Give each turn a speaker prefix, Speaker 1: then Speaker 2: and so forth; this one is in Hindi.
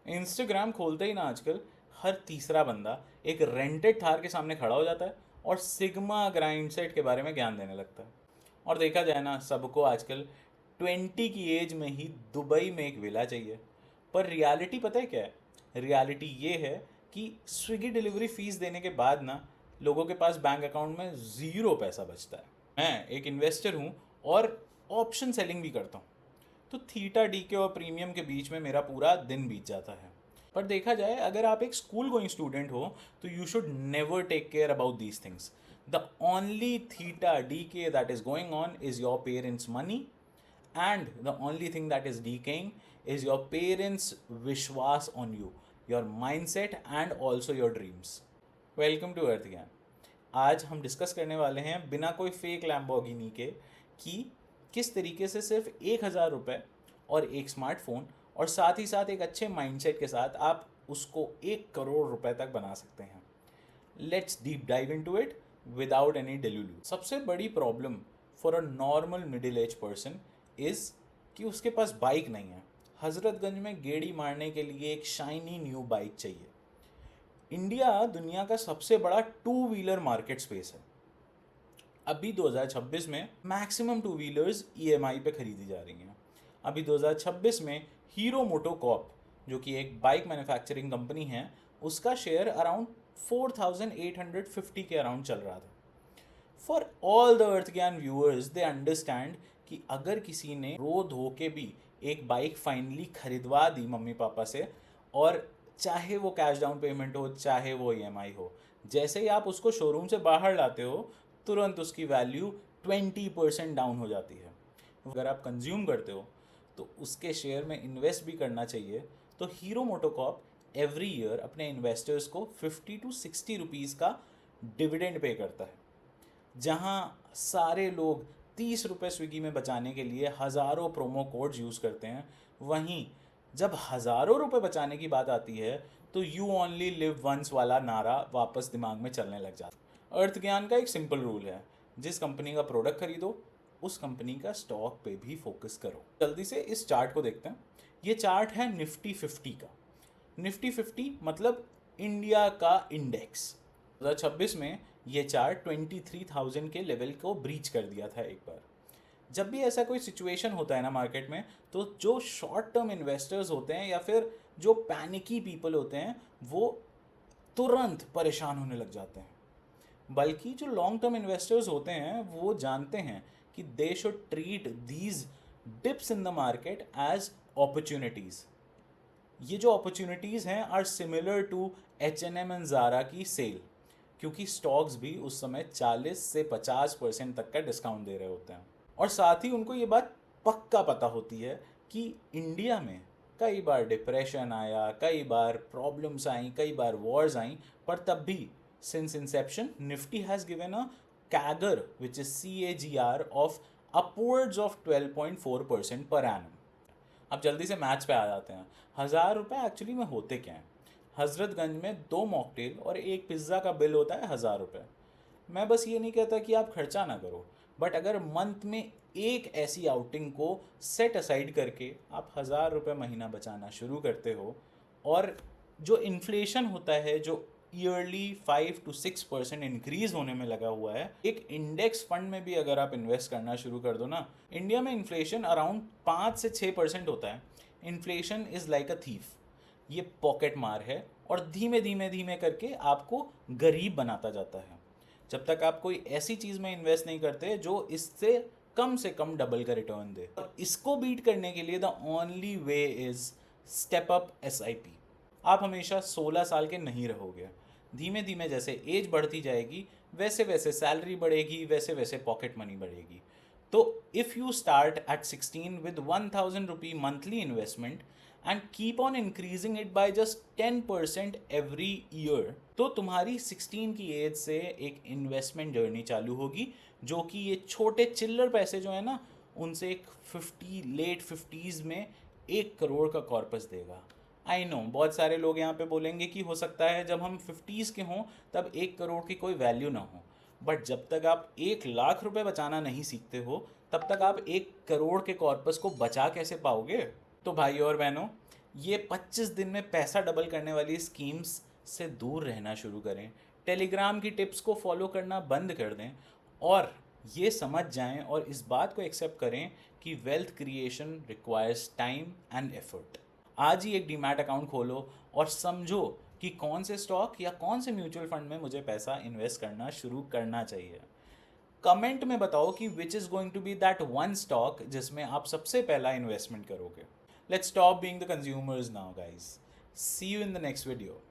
Speaker 1: इंस्टाग्राम खोलते ही ना आजकल हर तीसरा बंदा एक रेंटेड थार के सामने खड़ा हो जाता है और सिग्मा ग्राइंड सेट के बारे में ज्ञान देने लगता है। और देखा जाए ना, सबको आजकल 20 की एज में ही दुबई में एक विला चाहिए। पर रियलिटी पता है क्या है? रियलिटी ये है कि स्विगी डिलीवरी फीस देने के बाद ना लोगों के पास बैंक अकाउंट में ज़ीरो पैसा बचता है। मैं एक इन्वेस्टर हूँ और ऑप्शन सेलिंग भी करता हूँ, तो थीटा डीके और प्रीमियम के बीच में मेरा पूरा दिन बीत जाता है। पर देखा जाए, अगर आप एक स्कूल गोइंग स्टूडेंट हो तो you should never take care about these things. The only theta DK that is going on is your parents money, and the only thing that is decaying is your parents vishwas on you, your mindset and also your dreams. Welcome to अर्थ ज्ञान। आज हम डिस्कस करने वाले हैं बिना कोई फेक लैम्बोर्गिनी के कि किस तरीके से सिर्फ 1,000 रुपये और एक स्मार्टफोन और साथ ही साथ एक अच्छे माइंडसेट के साथ आप उसको 1 करोड़ रुपए तक बना सकते हैं। Let's deep dive into it without any delulu. सबसे बड़ी problem for a normal middle age person is कि उसके पास बाइक नहीं है। हज़रतगंज में गेड़ी मारने के लिए एक शाइनी न्यू बाइक चाहिए। इंडिया दुनिया का सबसे बड़ा टू व्हीलर मार्केट स्पेस है। अभी 2026 में मैक्सिमम टू व्हीलर्स ईएमआई पे खरीदी जा रही हैं। अभी 2026 में हीरो मोटोकॉर्प, जो कि एक बाइक मैन्युफैक्चरिंग कंपनी है, उसका शेयर अराउंड 4,850 के अराउंड चल रहा था। फॉर ऑल द अर्थ ज्ञान व्यूअर्स, दे अंडरस्टैंड कि अगर किसी ने रो धो के भी एक बाइक फाइनली खरीदवा दी मम्मी पापा से, और चाहे वो कैश डाउन पेमेंट हो चाहे वो ईएमआई हो, जैसे ही आप उसको शोरूम से बाहर लाते हो तुरंत उसकी वैल्यू 20% डाउन हो जाती है। अगर आप कंज्यूम करते हो तो उसके शेयर में इन्वेस्ट भी करना चाहिए। तो हीरो मोटोकॉर्प एवरी ईयर अपने इन्वेस्टर्स को 50 to 60 रुपीज़ का डिविडेंड पे करता है। जहाँ सारे लोग 30 रुपये स्विगी में बचाने के लिए हज़ारों प्रोमो कोड्स यूज़ करते हैं, वहीं जब हज़ारों रुपये बचाने की बात आती है तो यू ओनली लिव वंस वाला नारा वापस दिमाग में चलने लग जाता है। अर्थ ज्ञान का एक सिंपल रूल है, जिस कंपनी का प्रोडक्ट खरीदो उस कंपनी का स्टॉक पे भी फोकस करो। जल्दी से इस चार्ट को देखते हैं। ये चार्ट है निफ्टी 50 का। निफ्टी 50 मतलब इंडिया का इंडेक्स। 2026 में ये चार्ट 23,000 के लेवल को ब्रीच कर दिया था एक बार। जब भी ऐसा कोई सिचुएशन होता है ना मार्केट में, तो जो शॉर्ट टर्म इन्वेस्टर्स होते हैं या फिर जो पैनिकी पीपल होते हैं वो तुरंत परेशान होने लग जाते हैं। बल्कि जो लॉन्ग टर्म इन्वेस्टर्स होते हैं वो जानते हैं कि they should treat these dips in the market as opportunities. ये जो अपॉर्चुनिटीज़ हैं are similar to H&M and Zara की सेल, क्योंकि स्टॉक्स भी उस समय 40 से 50% तक का डिस्काउंट दे रहे होते हैं। और साथ ही उनको ये बात पक्का पता होती है कि इंडिया में कई बार डिप्रेशन आया, कई बार प्रॉब्लम्स आई, कई बार वॉर्स आई, पर तब भी since Inception Nifty has given a CAGR which is CAGR of upwards of 12.4% per annum. अब जल्दी से मैथ्स पे आ जाते हैं। 1,000 रुपये एक्चुअली में होते क्या हैं? हज़रतगंज में 2 मॉकटेल और एक पिज़्ज़ा का बिल होता है 1,000 रुपये। मैं बस ये नहीं कहता कि आप खर्चा ना करो, बट अगर मंथ में एक ऐसी आउटिंग को सेट असाइड करके आप 1,000 रुपये महीना बचाना शुरू करते हो, और जो इन्फ्लेशन होता है जो ईयरली 5 to 6% इंक्रीज होने में लगा हुआ है, एक इंडेक्स फंड में भी अगर आप इन्वेस्ट करना शुरू कर दो ना, इंडिया में इन्फ्लेशन अराउंड 5 से 6% होता है। Inflation is like a thief. ये पॉकेट मार है और धीमे धीमे धीमे करके आपको गरीब बनाता जाता है, जब तक आप कोई ऐसी चीज़ में इन्वेस्ट नहीं करते जो इससे कम से कम डबल का रिटर्न दे। और इसको बीट करने के लिए the only way is step up SIP। आप हमेशा 16 साल के नहीं रहोगे। धीमे धीमे जैसे एज बढ़ती जाएगी वैसे वैसे सैलरी बढ़ेगी, वैसे वैसे पॉकेट मनी बढ़ेगी। तो if you start at 16 with 1,000 rupee monthly investment and keep on increasing it by just 10% every year, तो तुम्हारी 16 की एज से एक इन्वेस्टमेंट जर्नी चालू होगी, जो कि ये छोटे चिल्लर पैसे जो है ना, उनसे एक 50 लेट 50s में 1 करोड़ का कॉर्पस देगा। आई नो बहुत सारे लोग यहाँ पे बोलेंगे कि हो सकता है जब हम 50s के हों तब 1 करोड़ की कोई वैल्यू ना हो, बट जब तक आप 1 लाख रुपए बचाना नहीं सीखते हो तब तक आप 1 करोड़ के कॉर्पस को बचा कैसे पाओगे? तो भाई और बहनों, ये 25 दिन में पैसा डबल करने वाली स्कीम्स से दूर रहना शुरू करें, टेलीग्राम की टिप्स को फॉलो करना बंद कर दें और ये समझ जाएं और इस बात को एक्सेप्ट करें कि wealth creation requires time and effort. आज ही एक डीमैट अकाउंट खोलो और समझो कि कौन से स्टॉक या कौन से म्यूचुअल फंड में मुझे पैसा इन्वेस्ट करना शुरू करना चाहिए। कमेंट में बताओ कि which is going to be that one stock जिसमें आप सबसे पहला इन्वेस्टमेंट करोगे। Let's stop being the consumers now guys. See you in the next video.